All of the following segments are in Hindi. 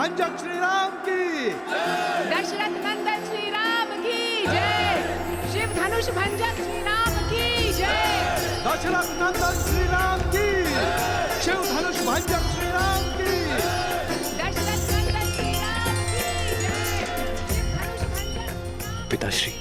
भंजक श्री राम की, दशरथ नंदन श्री राम की जय। शिव धनुष भंजक श्री राम की जय। दशरथ नंदन श्री राम की, शिव धनुष भंजक श्री राम की, दशरथ नंदन श्री राम की जय। शिव धनुष भंजक पिताश्री,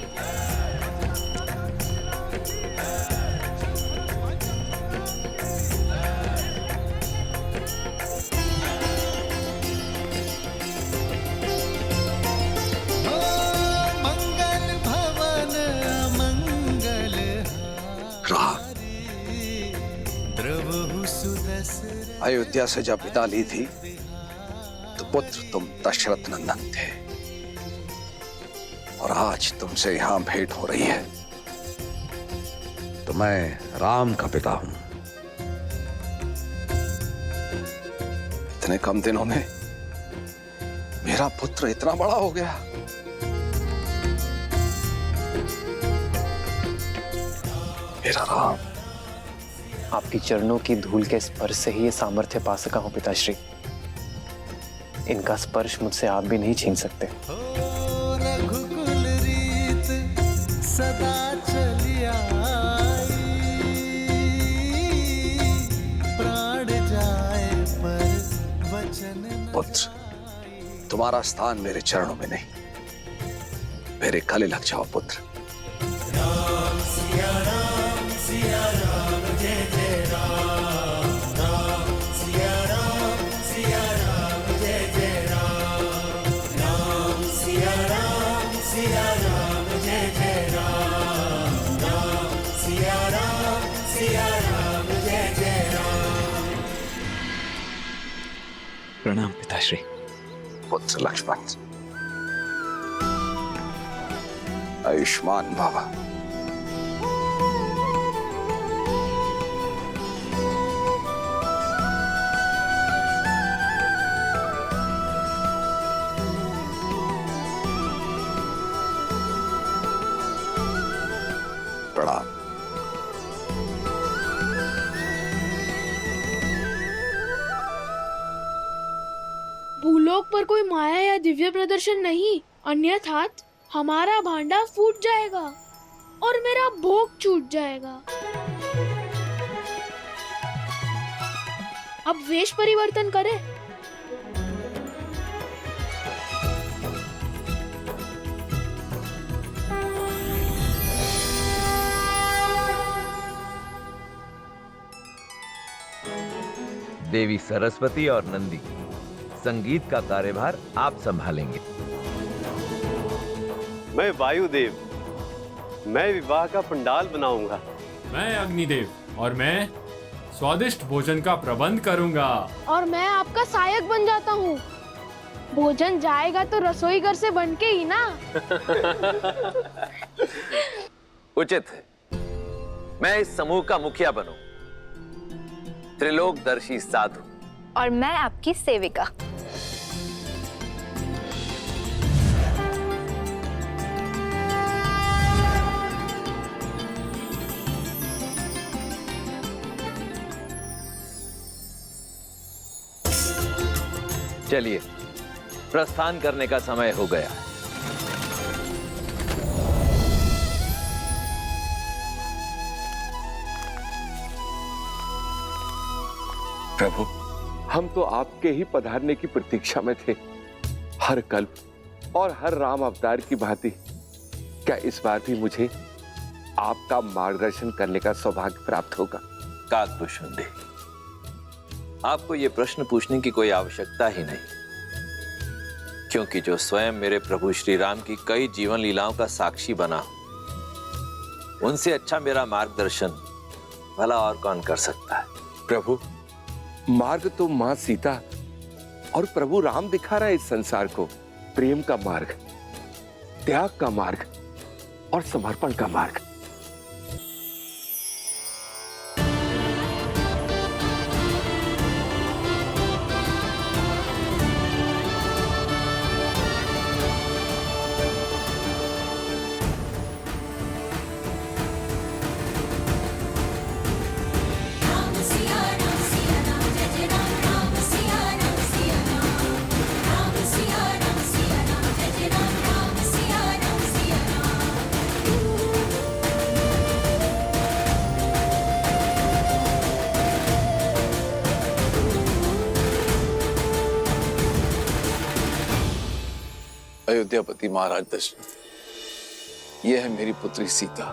अयोध्या से जब विदा ली थी तो पुत्र तुम दशरथ नंदन थे, और आज तुमसे यहां भेंट हो रही है तो मैं राम का पिता हूं। इतने कम दिनों में मेरा पुत्र इतना बड़ा हो गया। मेरा राम। आपकी चरणों की धूल के स्पर्श से ही ये सामर्थ्य पा सका हूं पिताश्री। इनका स्पर्श मुझसे आप भी नहीं छीन सकते। रघुकुल रीत सदा चली आई, प्राण जाए पर वचन पुत्र, तुम्हारा स्थान मेरे चरणों में नहीं, मेरे गले लग जाओ पुत्र। राम सिया राम जय जय राम, राम सिया राम जय जय राम, राम सिया राम जय जय राम, राम सिया राम जय जय राम। प्रणाम पिताश्री। पुत्र लक्ष्मण, आयुष्मान बाबा। प्रणाम। भूलोक पर कोई माया या दिव्य प्रदर्शन नहीं, अन्यथा हमारा भांडा फूट जाएगा और मेरा भोग छूट जाएगा। अब वेश परिवर्तन करें। देवी सरस्वती और नंदी, संगीत का कार्यभार आप संभालेंगे। मैं वायुदेव, मैं विवाह का पंडाल बनाऊंगा। मैं अग्निदेव, और मैं स्वादिष्ट भोजन का प्रबंध करूंगा। और मैं आपका सहायक बन जाता हूँ। भोजन जाएगा तो रसोई घर से बन के ही ना। उचित है, मैं इस समूह का मुखिया बनूं। त्रिलोकदर्शी साधु। और मैं आपकी सेविका। चलिए, प्रस्थान करने का समय हो गया। प्रभु, हम तो आपके ही पधारने की प्रतीक्षा में थे। हर कल्प और हर राम अवतार की भांति क्या इस बार भी मुझे आपका मार्गदर्शन करने का सौभाग्य प्राप्त होगा? काकभूषुंडी, आपको ये प्रश्न पूछने की कोई आवश्यकता ही नहीं, क्योंकि जो स्वयं मेरे प्रभु श्री राम की कई जीवन लीलाओं का साक्षी बना, उनसे अच्छा मेरा मार्गदर्शन भला और कौन कर सकता है? प्रभु, मार्ग तो मां सीता और प्रभु राम दिखा रहा है इस संसार को। प्रेम का मार्ग, त्याग का मार्ग और समर्पण का मार्ग। अयोध्यापति महाराज दशरथ, यह है मेरी पुत्री सीता।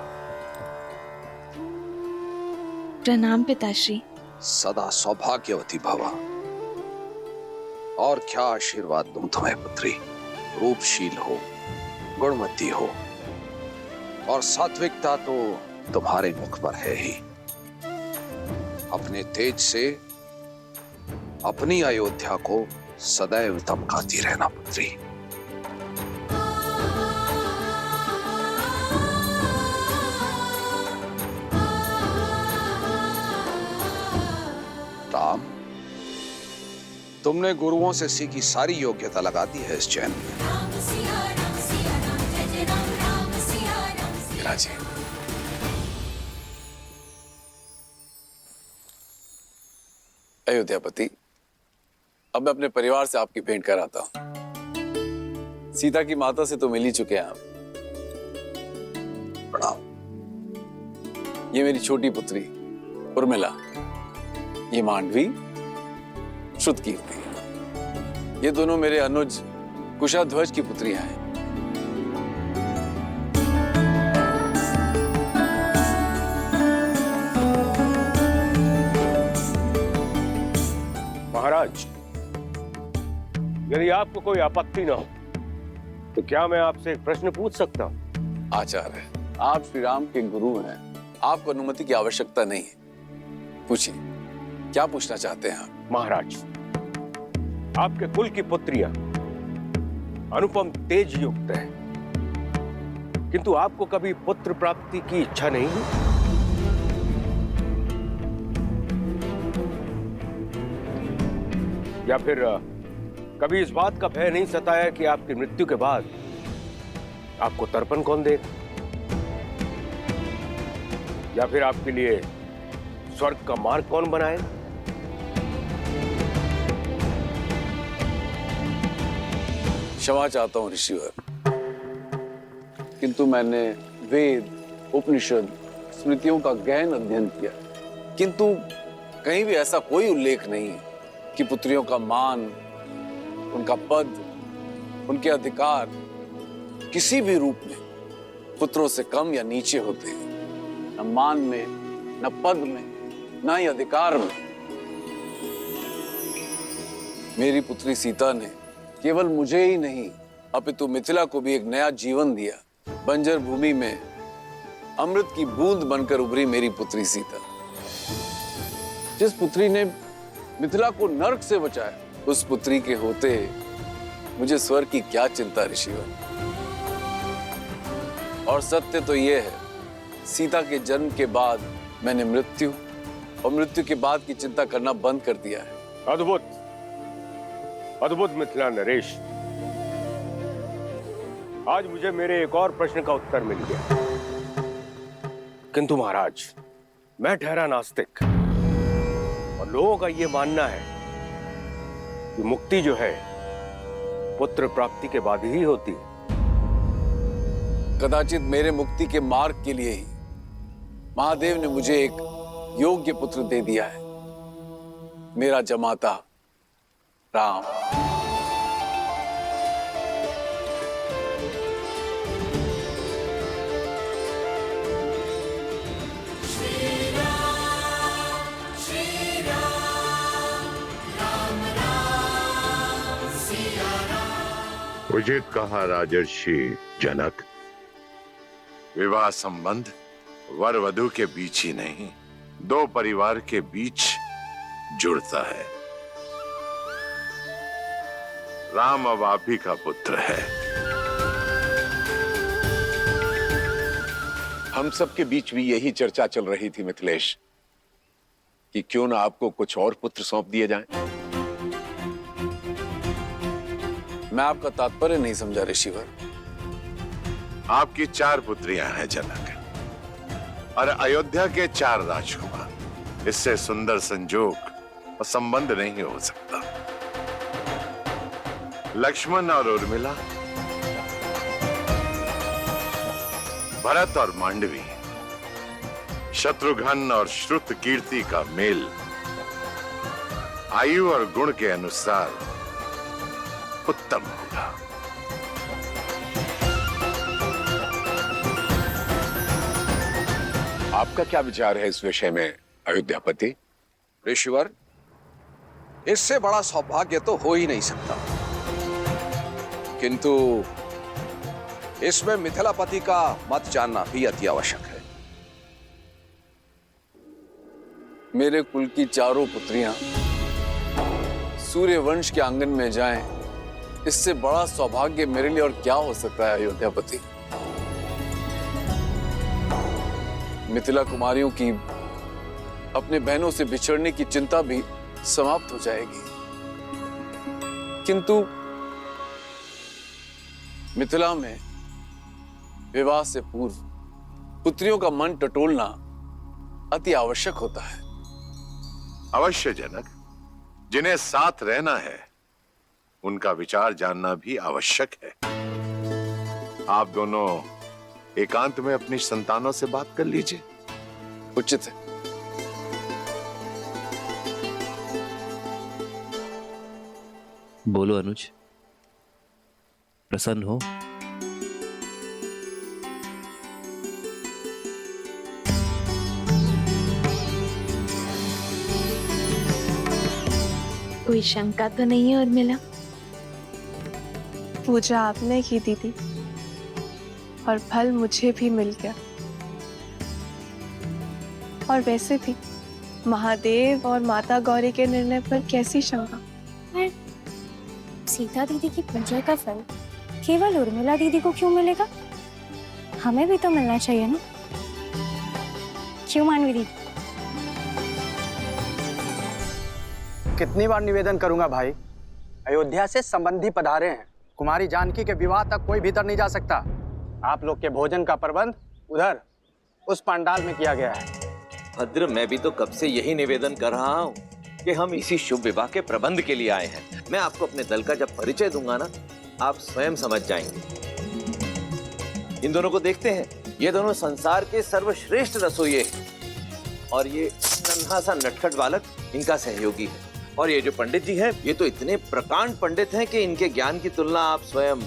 प्रणाम पिताश्री। सदा सौभाग्यवती भवा। और क्या आशीर्वाद दूं तुम्हें पुत्री। रूपशील हो, गुणवती हो, और सात्विकता तो तुम्हारे मुख पर है ही। अपने तेज से अपनी अयोध्या को सदैव चमकाती रहना पुत्री। राम, तुमने गुरुओं से सीखी सारी योग्यता लगा दी है इस चैन में। विराजी, अयोध्यापति, अब मैं अपने परिवार से आपकी भेंट कराता हूं। सीता की माता से तो मिल ही चुके हैं आप। प्रणाम। ये मेरी छोटी पुत्री उर्मिला, ये मांडवी, श्रुतकीर्ति। ये दोनों मेरे अनुज कुशाध्वज की पुत्रियां हैं। महाराज, यदि आपको कोई आपत्ति ना हो तो क्या मैं आपसे एक प्रश्न पूछ सकता हूं? आचार्य, आप श्री राम के गुरु हैं, आपको अनुमति की आवश्यकता नहीं है। पूछिए, क्या पूछना चाहते हैं आप? महाराज, आपके कुल की पुत्रियां अनुपम तेज युक्त है, किंतु आपको कभी पुत्र प्राप्ति की इच्छा नहीं हुई? या फिर कभी इस बात का भय नहीं सताया कि आपकी मृत्यु के बाद आपको तर्पण कौन देगा, या फिर आपके लिए स्वर्ग का मार्ग कौन बनाएगा? क्षमा चाहता हूं ऋषिवर, किंतु मैंने वेद, उपनिषद, स्मृतियों का गहन अध्ययन किया, किंतु कहीं भी ऐसा कोई उल्लेख नहीं कि पुत्रियों का मान, उनका पद, उनके अधिकार किसी भी रूप में पुत्रों से कम या नीचे होते हैं। न मान में, न पद में, न ही अधिकार में। मेरी पुत्री सीता ने केवल मुझे ही नहीं अपितु मिथिला को भी एक नया जीवन दिया। बंजर भूमि में अमृत की बूंद बनकर उभरी मेरी पुत्री सीता। जिस पुत्री ने मिथिला को नरक से बचाया, उस पुत्री के होते मुझे स्वर्ग की क्या चिंता ऋषिवर। और सत्य तो यह है, सीता के जन्म के बाद मैंने मृत्यु और मृत्यु के बाद की चिंता करना बंद कर दिया है। अद्भुत, अद्भुत मिथिला नरेश। आज मुझे मेरे एक और प्रश्न का उत्तर मिल गया। किंतु महाराज, मैं ठहरा नास्तिक और लोगों का यह मानना है कि मुक्ति जो है पुत्र प्राप्ति के बाद ही होती है। कदाचित मेरे मुक्ति के मार्ग के लिए ही महादेव ने मुझे एक योग्य पुत्र दे दिया है, मेरा जमाता राम। उचित कहा राजर्षि जनक। विवाह संबंध वर वधु के बीच ही नहीं, दो परिवार के बीच जुड़ता है। राम अब आप ही का पुत्र है। हम सबके बीच भी यही चर्चा चल रही थी मिथिलेश, कि क्यों ना आपको कुछ और पुत्र सौंप दिए जाएं। मैं आपका तात्पर्य नहीं समझा ऋषिवर। आपकी 4 पुत्रियां हैं जनक, और अयोध्या के 4 राजकुमार। इससे सुंदर संजोग और संबंध नहीं हो सकता। लक्ष्मण और उर्मिला, भरत और मांडवी, शत्रुघ्न और श्रुतकीर्ति का मेल आयु और गुण के अनुसार उत्तम होगा। आपका क्या विचार है इस विषय में अयोध्यापति? ऋषिवर, इससे बड़ा सौभाग्य तो हो ही नहीं सकता, किंतु इसमें मिथिलापति का मत जानना भी अति आवश्यक है। मेरे कुल की चारों पुत्रियां सूर्य वंश के आंगन में जाएं, इससे बड़ा सौभाग्य मेरे लिए और क्या हो सकता है अयोध्यापति। मिथिला कुमारियों की अपने बहनों से बिछड़ने की चिंता भी समाप्त हो जाएगी, किंतु मिथिला में विवाह से पूर्व पुत्रियों का मन टटोलना अति आवश्यक होता है। अवश्य जनक, जिन्हें साथ रहना है उनका विचार जानना भी आवश्यक है। आप दोनों एकांत में अपनी संतानों से बात कर लीजिए। उचित है। बोलो अनुज, प्रसन्न हो? कोई शंका तो नहीं है उर्मिला? पूजा आपने की दीदी, और फल मुझे भी मिल गया। और वैसे भी महादेव और माता गौरी के निर्णय पर कैसी शंका? सीता दीदी की पूजा का फल केवल उर्मिला दीदी को क्यों मिलेगा? हमें भी तो मिलना चाहिए ना, क्यों मानवी दीदी? कितनी बार निवेदन करूंगा भाई, अयोध्या से संबंधी पधारे हैं। कुमारी जानकी के विवाह तक कोई भीतर नहीं जा सकता। आप लोग के भोजन का प्रबंध उधर उस पंडाल में किया गया है। भद्र, मैं भी तो कब से यही निवेदन कर रहा हूँ कि हम इसी शुभ विवाह के प्रबंध के लिए आए हैं। मैं आपको अपने दल का जब परिचय दूंगा ना, आप स्वयं समझ जाएंगे। इन दोनों को देखते हैं, ये दोनों संसार के सर्वश्रेष्ठ रसोइये हैं, और ये नन्हा सा नटखट बालक इनका सहयोगी है। और ये जो पंडित जी हैं, ये तो इतने प्रकांड पंडित हैं कि इनके ज्ञान की तुलना आप स्वयं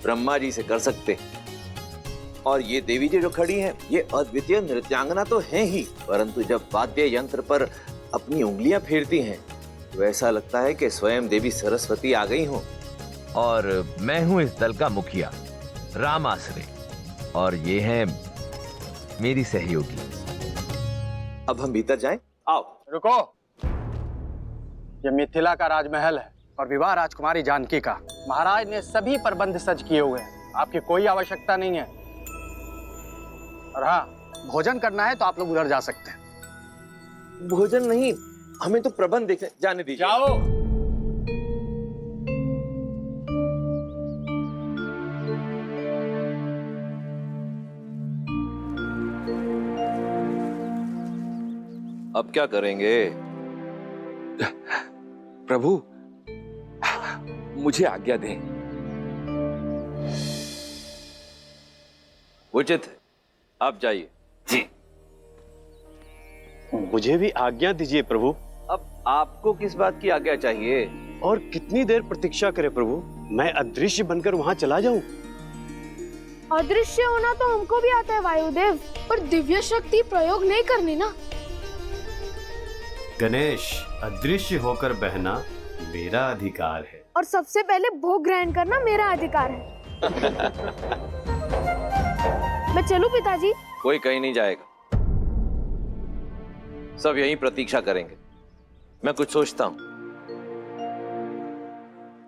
ब्रह्मा जी से कर सकते हैं। और ये देवी जी जो खड़ी हैं, ये अद्वितीय नृत्यांगना तो हैं ही, परंतु जब वाद्य यंत्र पर अपनी उंगलियां फेरती हैं तो ऐसा लगता है कि स्वयं देवी सरस्वती आ गई हों। और मैं हूं इस दल का मुखिया राम आसरे, और ये हैं मेरी सहयोगी। अब हम भीतर जाएं? आओ। रुको, ये मिथिला का राजमहल है और विवाह राजकुमारी जानकी का। महाराज ने सभी प्रबंध सज किए हुए हैं, आपकी कोई आवश्यकता नहीं है। और हाँ, भोजन करना है तो आप लोग उधर जा सकते हैं। भोजन नहीं, हमें तो प्रबंध देखने जाने दीजिए। जाओ। अब क्या करेंगे? प्रभु, मुझे आज्ञा दें। उचित है, आप जाइए। जी। मुझे भी आज्ञा दीजिए प्रभु। अब आपको किस बात की आज्ञा चाहिए? और कितनी देर प्रतीक्षा करें प्रभु? मैं अदृश्य बनकर वहां चला जाऊं? अदृश्य होना तो हमको भी आता है वायुदेव, पर दिव्य शक्ति प्रयोग नहीं करनी ना। गणेश, अदृश्य होकर बहना मेरा अधिकार है, और सबसे पहले भोग ग्रहण करना मेरा अधिकार है। मैं चलूं पिताजी? कोई कहीं नहीं जाएगा, सब यहीं प्रतीक्षा करेंगे। मैं कुछ सोचता हूँ।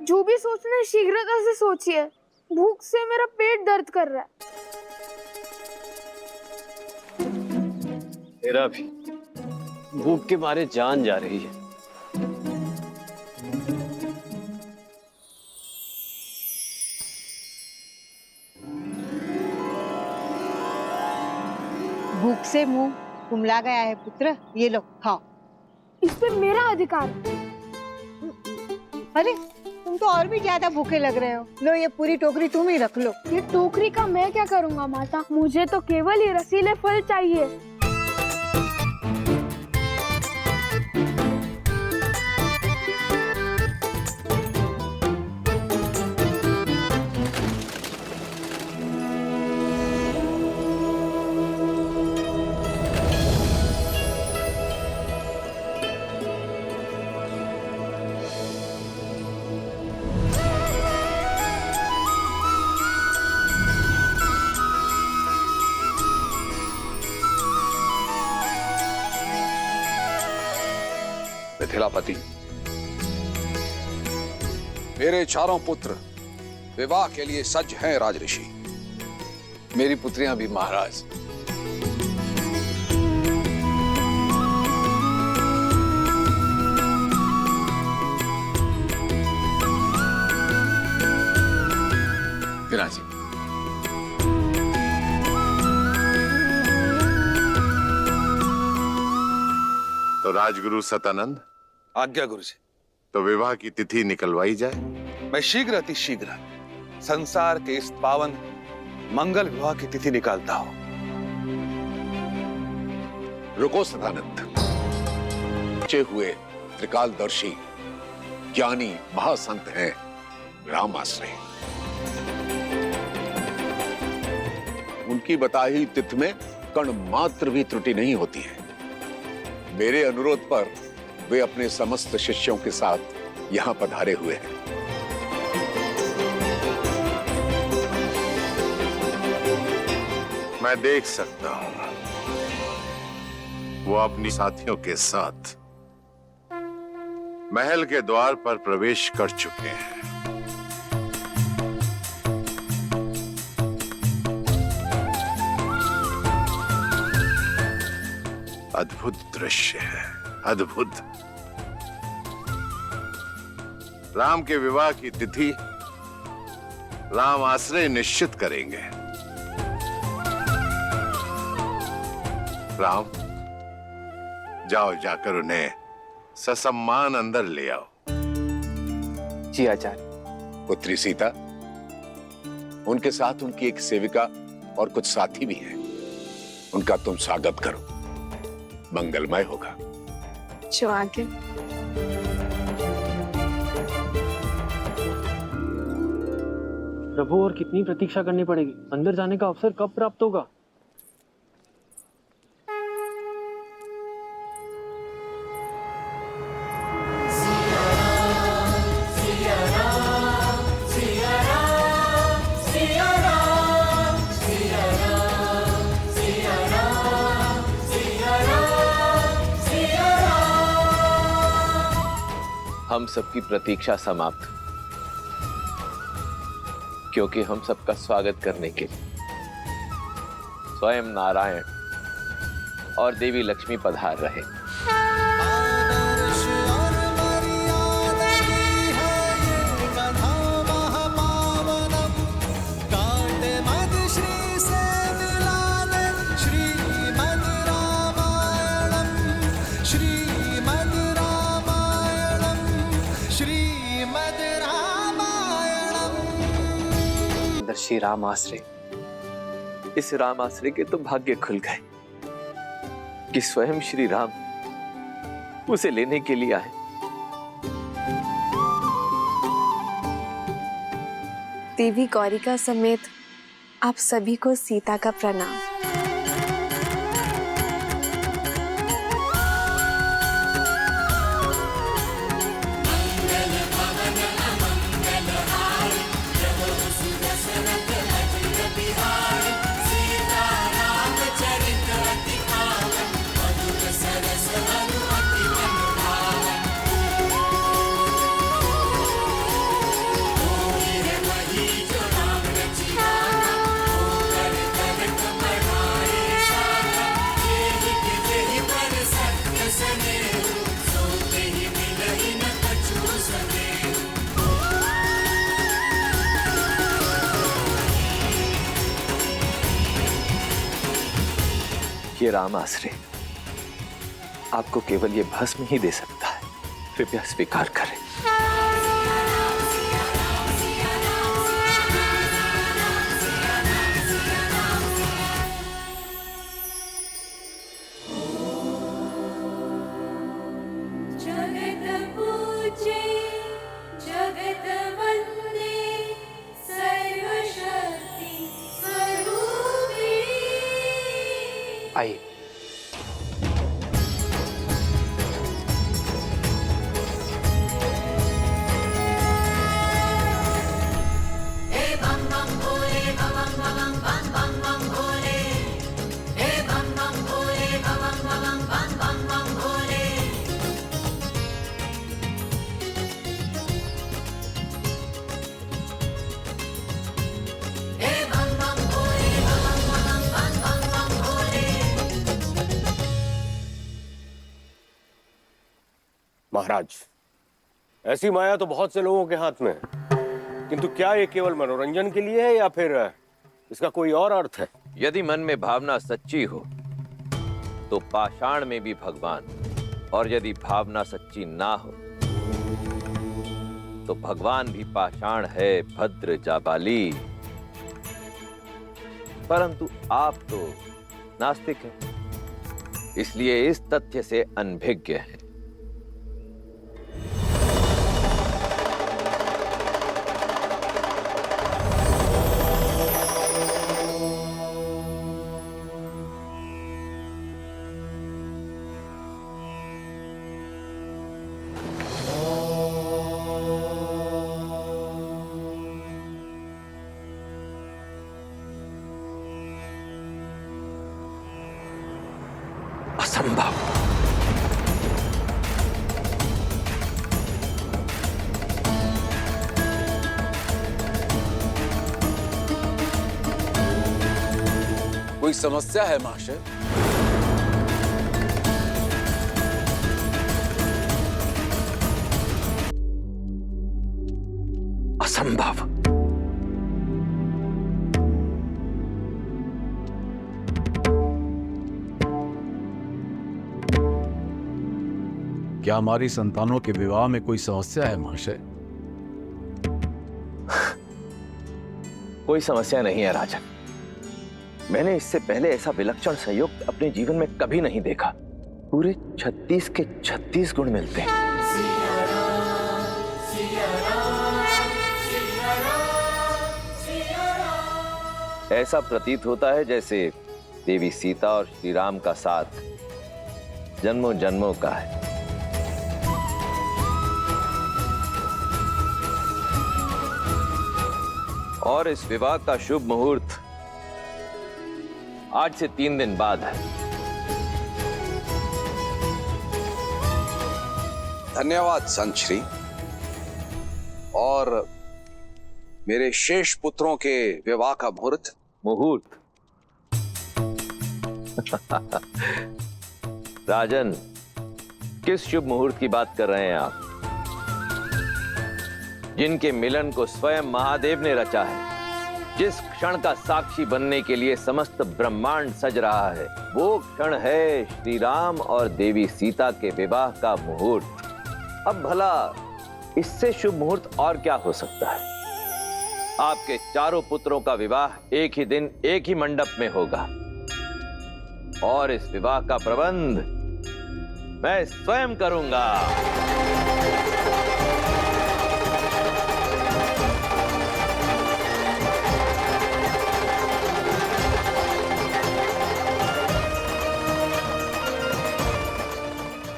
जो भी सोचना है शीघ्रता से सोचिए, भूख से मेरा पेट दर्द कर रहा है। मेरा भी भूख के मारे जान जा रही है। भूख से मुंह कुमला गया है पुत्र, ये लो खाओ। इस पे मेरा अधिकार। अरे तुम तो और भी ज्यादा भूखे लग रहे हो। लो ये पूरी टोकरी तुम ही रख लो। ये टोकरी का मैं क्या करूंगा माता, मुझे तो केवल ये रसीले फल चाहिए। मिथिलापति, मेरे चारों पुत्र विवाह के लिए सज्ज हैं राजऋषि। मेरी पुत्रियां भी महाराज। विराजी। तो राजगुरु सतानंद, आज्ञा गुरु जी। तो विवाह की तिथि निकलवाई जाए। मैं शीघ्र अति शीघ्र संसार के इस पावन मंगल विवाह की तिथि निकालता हूं। रुको सदानंद। बचे हुए त्रिकालदर्शी ज्ञानी महासंत हैं रामाश्रय। उनकी बताई तिथि में कण मात्र भी त्रुटि नहीं होती है। मेरे अनुरोध पर वे अपने समस्त शिष्यों के साथ यहां पधारे हुए हैं। मैं देख सकता हूं वो अपनी साथियों के साथ महल के द्वार पर प्रवेश कर चुके हैं। अद्भुत दृश्य है, अद्भुत। राम के विवाह की तिथि राम आश्रय निश्चित करेंगे। राम, जाओ जाकर उन्हें ससम्मान अंदर ले आओ। जी आचार्य। पुत्री सीता, उनके साथ उनकी एक सेविका और कुछ साथी भी हैं। उनका तुम स्वागत करो, मंगलमय होगा। जो आगे। प्रभु, और कितनी प्रतीक्षा करनी पड़ेगी? अंदर जाने का अवसर कब प्राप्त होगा? हम सबकी प्रतीक्षा समाप्त, क्योंकि हम सबका स्वागत करने के लिए स्वयं नारायण और देवी लक्ष्मी पधार रहे। श्री राम आश्रय, इस राम आश्रय के तो भाग्य खुल गए कि स्वयं श्री राम उसे लेने के लिए आए। देवी गौरिका समेत आप सभी को सीता का प्रणाम। ये राम आश्रय आपको केवल ये भस्म ही दे सकता है, कृपया स्वीकार करें। जगत पूजे जगत वंदे सर्वशक्ति स्वरूपी। आइए। महाराज, ऐसी माया तो बहुत से लोगों के हाथ में है, किंतु क्या ये केवल मनोरंजन के लिए है या फिर इसका कोई और अर्थ है? यदि मन में भावना सच्ची हो तो पाषाण में भी भगवान, और यदि भावना सच्ची ना हो तो भगवान भी पाषाण है। भद्र जाबाली, परंतु आप तो नास्तिक हैं, इसलिए इस तथ्य से अनभिज्ञ हैं। असंभव। कोई समस्या है महाशय? असंभव। क्या हमारी संतानों के विवाह में कोई समस्या है महाशय? कोई समस्या नहीं है राजन। मैंने इससे पहले ऐसा विलक्षण संयोग अपने जीवन में कभी नहीं देखा। पूरे 36 के 36 गुण मिलते हैं। ऐसा प्रतीत होता है जैसे देवी सीता और श्री राम का साथ जन्मों जन्मों का है। और इस विवाह का शुभ मुहूर्त आज से 3 दिन बाद है। धन्यवाद संत श्री। और मेरे शेष पुत्रों के विवाह का मुहूर्त राजन, किस शुभ मुहूर्त की बात कर रहे हैं आप? जिनके मिलन को स्वयं महादेव ने रचा है, जिस क्षण का साक्षी बनने के लिए समस्त ब्रह्मांड सज रहा है, वो क्षण है श्री राम और देवी सीता के विवाह का मुहूर्त। अब भला इससे शुभ मुहूर्त और क्या हो सकता है? आपके चारों पुत्रों का विवाह एक ही दिन एक ही मंडप में होगा, और इस विवाह का प्रबंध मैं स्वयं करूंगा।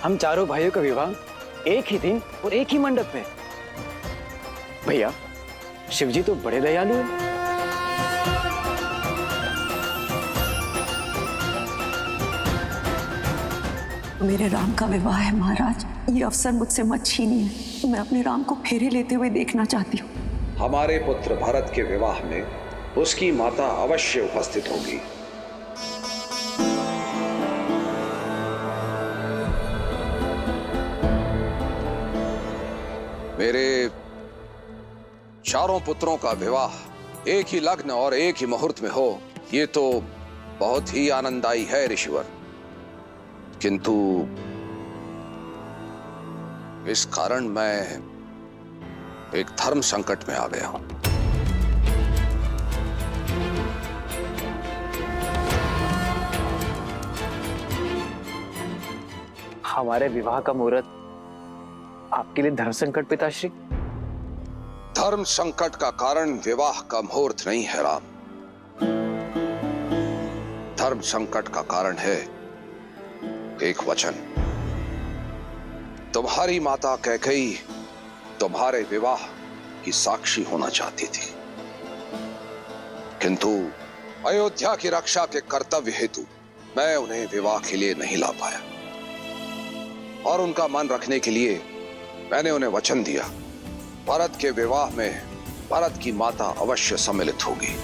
हम चारों भाइयों का विवाह एक ही दिन और एक ही मंडप में। भैया, शिवजी तो बड़े दयालु हैं। मेरे राम का विवाह है महाराज, ये अवसर मुझसे मत छीनिए। मैं अपने राम को फेरे लेते हुए देखना चाहती हूँ। हमारे पुत्र भरत के विवाह में उसकी माता अवश्य उपस्थित होगी। मेरे चारों पुत्रों का विवाह एक ही लग्न और एक ही मुहूर्त में हो, ये तो बहुत ही आनंददायी है ऋषिवर। किंतु इस कारण मैं एक धर्म संकट में आ गया हूं। हमारे विवाह का मुहूर्त आपके लिए धर्म संकट पिताश्री? धर्म संकट का कारण विवाह का मुहूर्त नहीं है राम। धर्म संकट का कारण है एक वचन। तुम्हारी माता कैकेयी तुम्हारे विवाह की साक्षी होना चाहती थी, किंतु अयोध्या की रक्षा के कर्तव्य हेतु मैं उन्हें विवाह के लिए नहीं ला पाया, और उनका मन रखने के लिए मैंने उन्हें वचन दिया, भरत के विवाह में भरत की माता अवश्य सम्मिलित होगी।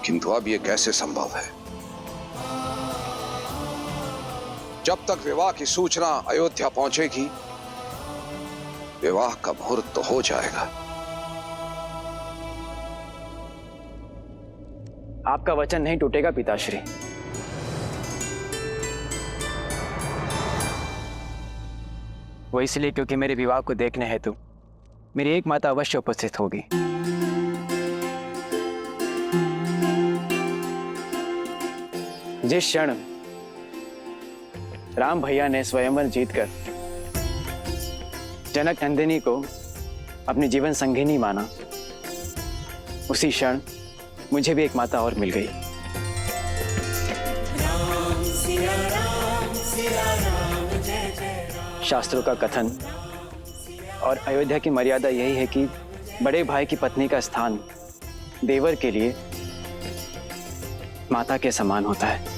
किंतु अब यह कैसे संभव है? जब तक विवाह की सूचना अयोध्या पहुंचेगी, विवाह का मुहूर्त तो हो जाएगा। आपका वचन नहीं टूटेगा पिताश्री। वो इसलिए क्योंकि मेरे विवाह को देखने हेतु मेरी एक माता अवश्य उपस्थित होगी। जिस क्षण राम भैया ने स्वयंवर जीतकर जनक नंदिनी को अपनी जीवन संगिनी माना, उसी क्षण मुझे भी एक माता और मिल गई। शास्त्रों का कथन और अयोध्या की मर्यादा यही है कि बड़े भाई की पत्नी का स्थान देवर के लिए माता के समान होता है।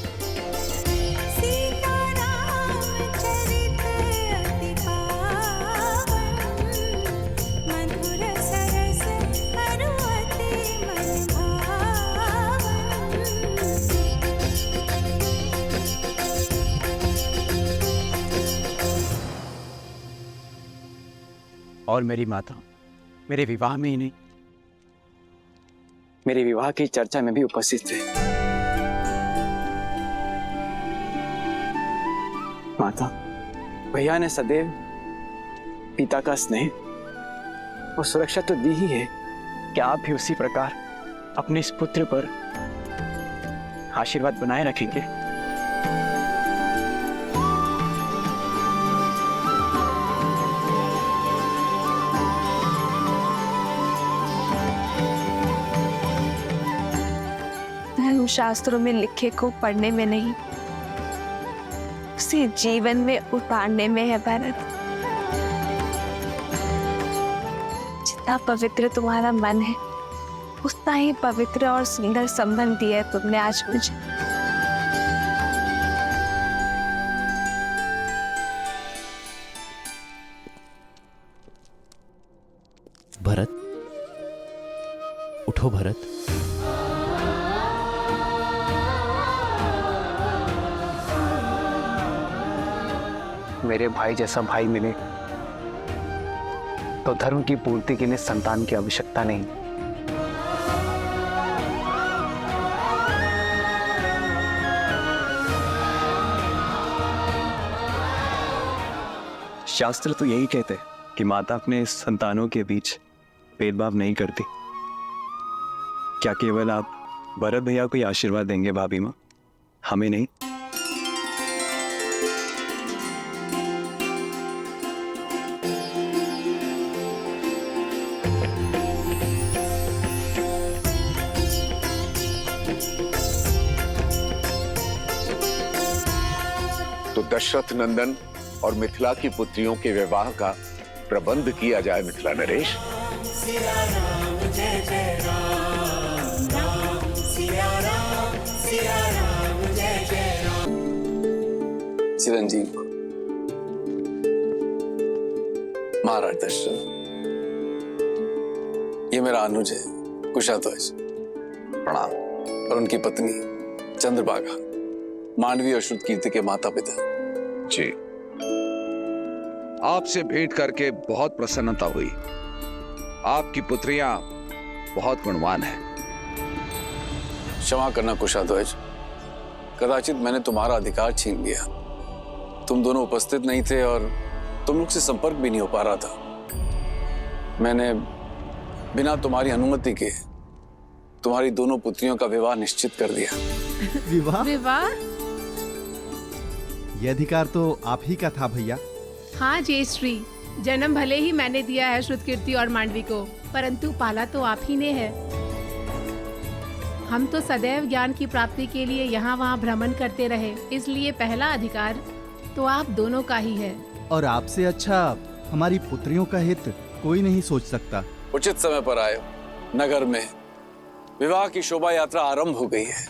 और मेरी माता मेरे विवाह में ही नहीं, मेरे विवाह की चर्चा में भी उपस्थित थे। माता, भैया ने सदैव पिता का स्नेह और सुरक्षा तो दी ही है, क्या आप भी उसी प्रकार अपने इस पुत्र पर आशीर्वाद बनाए रखेंगे? शास्त्रों में लिखे को पढ़ने में नहीं, उसे जीवन में उतारने में है भरत। जितना पवित्र तुम्हारा मन है, उतना ही पवित्र और सुंदर संबंध दिया है तुमने आज मुझे। भरत, उठो भरत। मेरे भाई जैसा भाई मिले तो धर्म की पूर्ति के लिए संतान की आवश्यकता नहीं। शास्त्र तो यही कहते हैं कि माता अपने संतानों के बीच भेदभाव नहीं करती। क्या केवल आप भरत भैया को ही आशीर्वाद देंगे भाभी माँ, हमें नहीं? तो दशरथ नंदन और मिथिला की पुत्रियों के विवाह का प्रबंध किया जाए मिथिला नरेश। चिरंजीव महाराज दशरथ, ये मेरा अनुज है कुशाध्वज, प्रणाम। और उनकी पत्नी चंद्रभागा, मांडवी और श्रुतकीर्ति के माता पिता। जी, आपसे भेंट करके बहुत प्रसन्नता हुई। आपकी पुत्रियां बहुत गुणवान हैं। क्षमा करना कुशाध्वज, कदाचित मैंने तुम्हारा अधिकार छीन लिया। तुम दोनों उपस्थित नहीं थे और तुम लोग से संपर्क भी नहीं हो पा रहा था। मैंने बिना तुम्हारी अनुमति के तुम्हारी दोनों पुत्रियों का विवाह निश्चित कर दिया। विवाह? विवाह? यह अधिकार तो आप ही का था भैया। हाँ जयश्री, जन्म भले ही मैंने दिया है श्रुतकीर्ति और मांडवी को, परंतु पाला तो आप ही ने है। हम तो सदैव ज्ञान की प्राप्ति के लिए यहाँ वहाँ भ्रमण करते रहे, इसलिए पहला अधिकार तो आप दोनों का ही है। और आपसे अच्छा हमारी पुत्रियों का हित कोई नहीं सोच सकता। उचित समय पर आए। नगर में विवाह की शोभा यात्रा आरंभ हो गई है।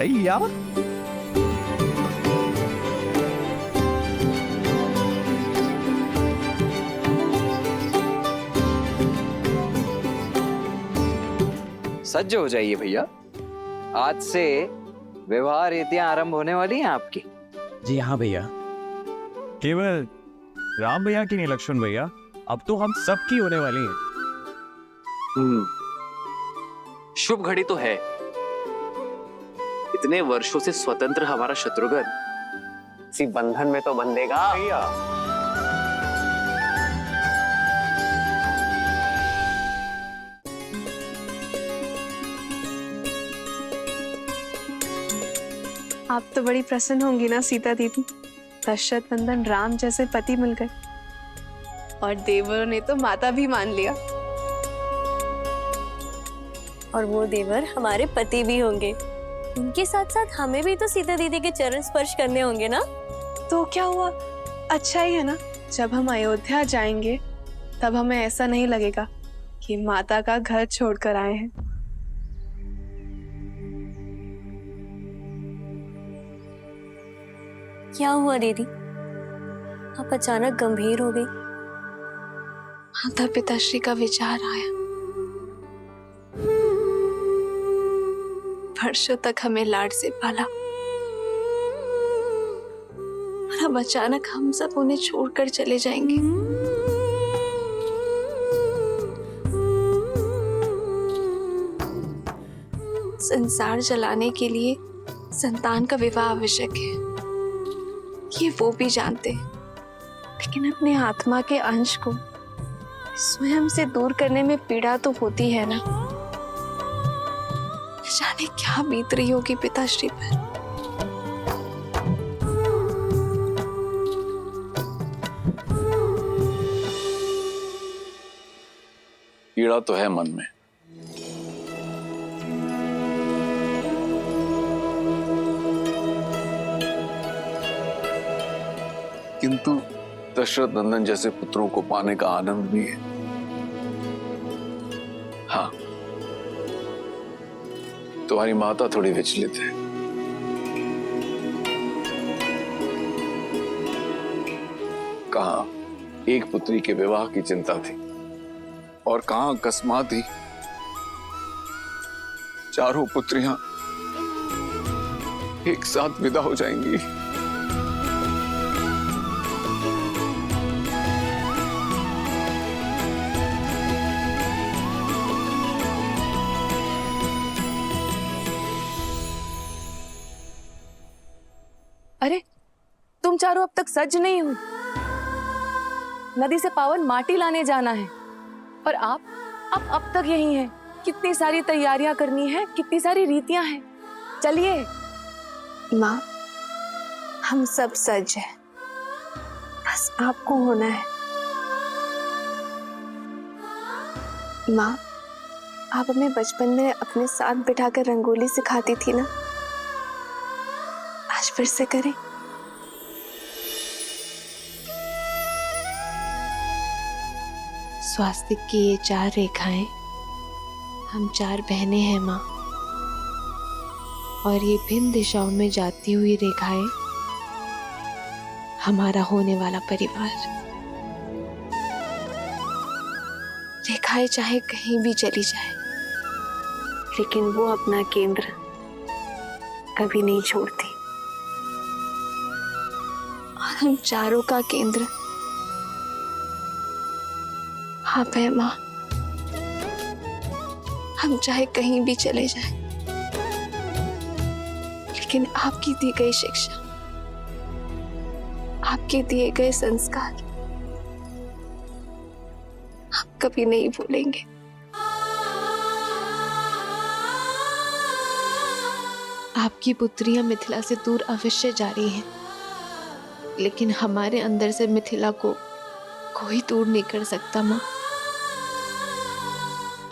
यार सज्ज हो जाइए भैया, आज से विवाह रीतियां आरंभ होने वाली हैं आपकी। जी हाँ भैया। केवल राम भैया की नहीं लक्ष्मण भैया, अब तो हम सब की होने वाली है। शुभ घड़ी तो है। इतने वर्षों से स्वतंत्र हमारा शत्रुघ्न इसी बंधन में तो बंधेगा। आप तो बड़ी प्रसन्न होंगी ना सीता दीदी, दशरथ नंदन राम जैसे पति मिल गए और देवरों ने तो माता भी मान लिया। और वो देवर हमारे पति भी होंगे। उनके साथ साथ हमें भी तो सीता दीदी के चरण स्पर्श करने होंगे ना। तो क्या हुआ, अच्छा ही है ना। जब हम अयोध्या जाएंगे तब हमें ऐसा नहीं लगेगा कि माता का घर छोड़कर आए हैं। क्या हुआ दीदी, आप अचानक गंभीर हो गई? माता पिताश्री का विचार आया। वर्षों तक हमें लाड से पाला और अब अचानक हम सब उन्हें छोड़कर चले जाएंगे। संसार चलाने के लिए संतान का विवाह आवश्यक है, ये वो भी जानते हैं, लेकिन अपने आत्मा के अंश को स्वयं से दूर करने में पीड़ा तो होती है ना। जाने क्या बीत रही होगी पिताश्री पर। पीड़ा तो है मन में, किंतु दशरथ नंदन जैसे पुत्रों को पाने का आनंद भी है। हाँ, तुम्हारी माता थोड़ी विचलित है। कहाँ एक पुत्री के विवाह की चिंता थी और कहाँ अकस्मात ही चारों पुत्रियां एक साथ विदा हो जाएंगी। अरे तुम चारों अब तक सज नहीं हो। नदी से पावन माटी लाने जाना है और आप अब तक यही हैं। कितनी सारी तैयारियां करनी है, कितनी सारी रीतियां हैं। चलिए। माँ, हम सब सज हैं, बस आपको होना है। माँ, आप हमें बचपन में अपने साथ बिठाकर रंगोली सिखाती थी ना, आज फिर से करें। स्वास्तिक की ये 4 रेखाएं, हम 4 बहनें हैं माँ, और ये भिन्न दिशाओं में जाती हुई रेखाएं हमारा होने वाला परिवार। रेखाएं चाहे कहीं भी चली जाए, लेकिन वो अपना केंद्र कभी नहीं छोड़ती। और हम चारों का केंद्र आप है माँ। हम चाहे कहीं भी चले जाएं, लेकिन आपकी दी गई शिक्षा, आपके दिए गए संस्कार हम कभी नहीं भूलेंगे। आपकी पुत्रियां मिथिला से दूर अवश्य जा रही हैं, लेकिन हमारे अंदर से मिथिला को कोई दूर नहीं कर सकता माँ।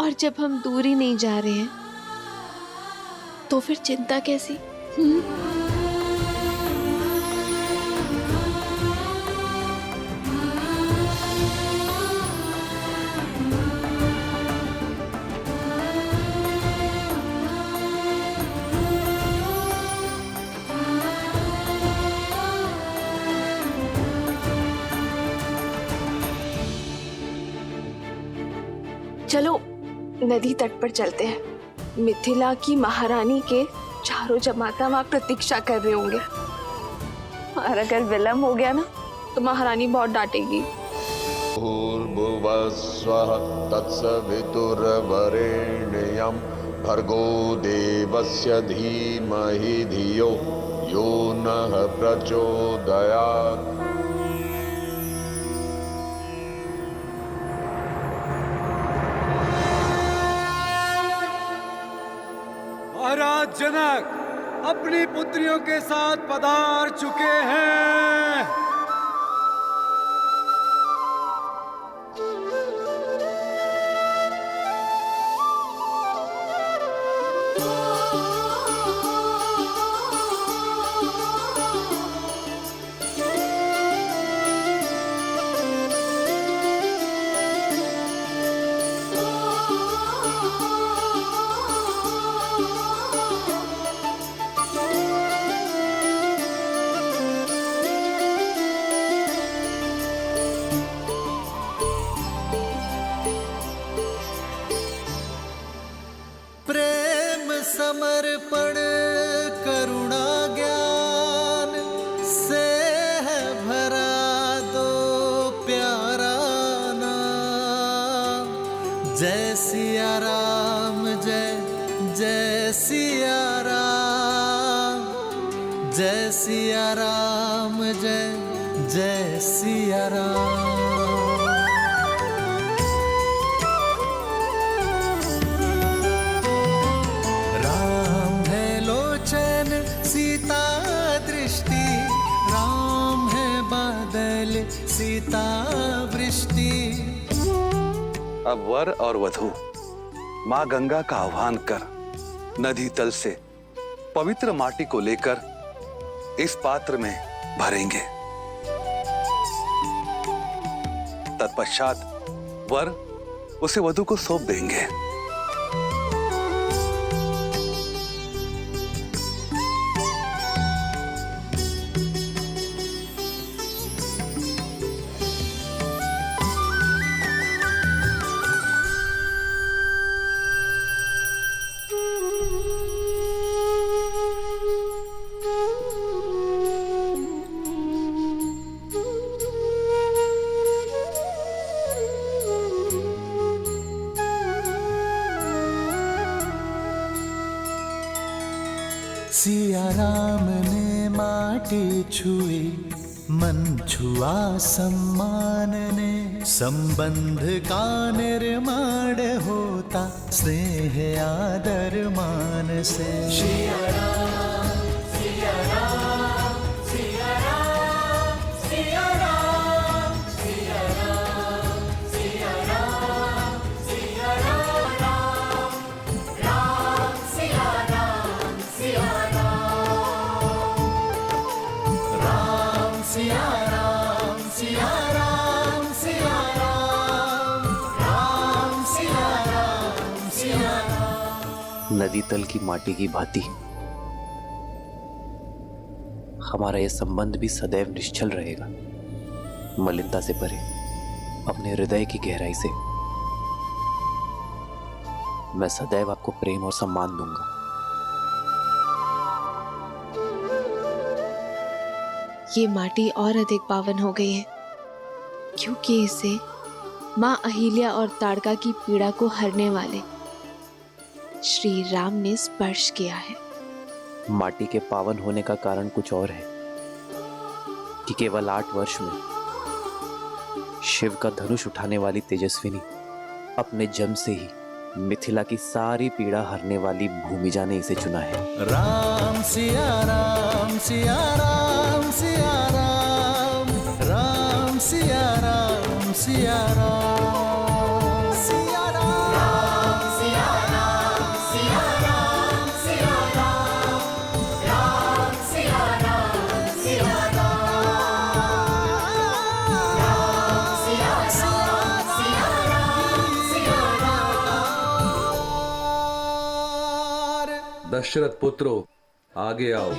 और जब हम दूर ही नहीं जा रहे हैं, तो फिर चिंता कैसी? नदी तट पर चलते हैं। मिथिला की महारानी के चारों जमाता वहाँ प्रतीक्षा कर रहे होंगे, और अगर विलम्ब हो गया ना तो महारानी बहुत डांटेगी। भूर्भुवस्वः तत्सवितुर्वरेण्यं भर्गो देवस्य धीमहि धियो यो नः प्रचोदयात्। महाराज जनक अपनी पुत्रियों के साथ पधार चुके हैं। समर्पण करुणा ज्ञान से है भरा दो प्यारा नाम। जय सिया राम, जय जय सिया राम, जय सिया राम, जय जय सिया राम। सीता दृष्टि, राम है बादल सीता वृष्टि। अब वर और वधू माँ गंगा का आह्वान कर नदी तल से पवित्र माटी को लेकर इस पात्र में भरेंगे। तत्पश्चात वर उसे वधू को सौंप देंगे। सिया राम ने माटी छुई, मन छुआ सम्मान ने। संबंध का निर्माण होता स्नेह आदर मान से। सिया राम, सिया राम, सिया राम, सिया राम, सिया राम, सिया राम, सिया राम, राम सिया राम, सिया सिया राम, सिया राम, सिया राम, राम सिया राम, सिया राम। नदी तल की माटी की भांति हमारा यह संबंध भी सदैव निश्चल रहेगा, मलिनता से परे, अपने हृदय की गहराई से। मैं सदैव आपको प्रेम और सम्मान दूंगा। ये माटी और अधिक पावन हो गई है क्योंकि इसे माँ अहिल्या और ताड़का की पीड़ा को हरने वाले श्री राम ने स्पर्श किया है। माटी के पावन होने का कारण कुछ और है कि केवल 8 वर्ष में शिव का धनुष उठाने वाली तेजस्विनी अपने जन्म से ही मिथिला की सारी पीड़ा हरने वाली भूमिजा ने इसे चुना है। राम सिया राम, सिया राम, सिया राम, राम सिया राम, सिया राम, सिया राम, सिया राम, सिया राम, सिया राम, राम सिया राम, सिया राम, सिया राम, सिया राम। दशरथ पुत्रो, आगे आओ।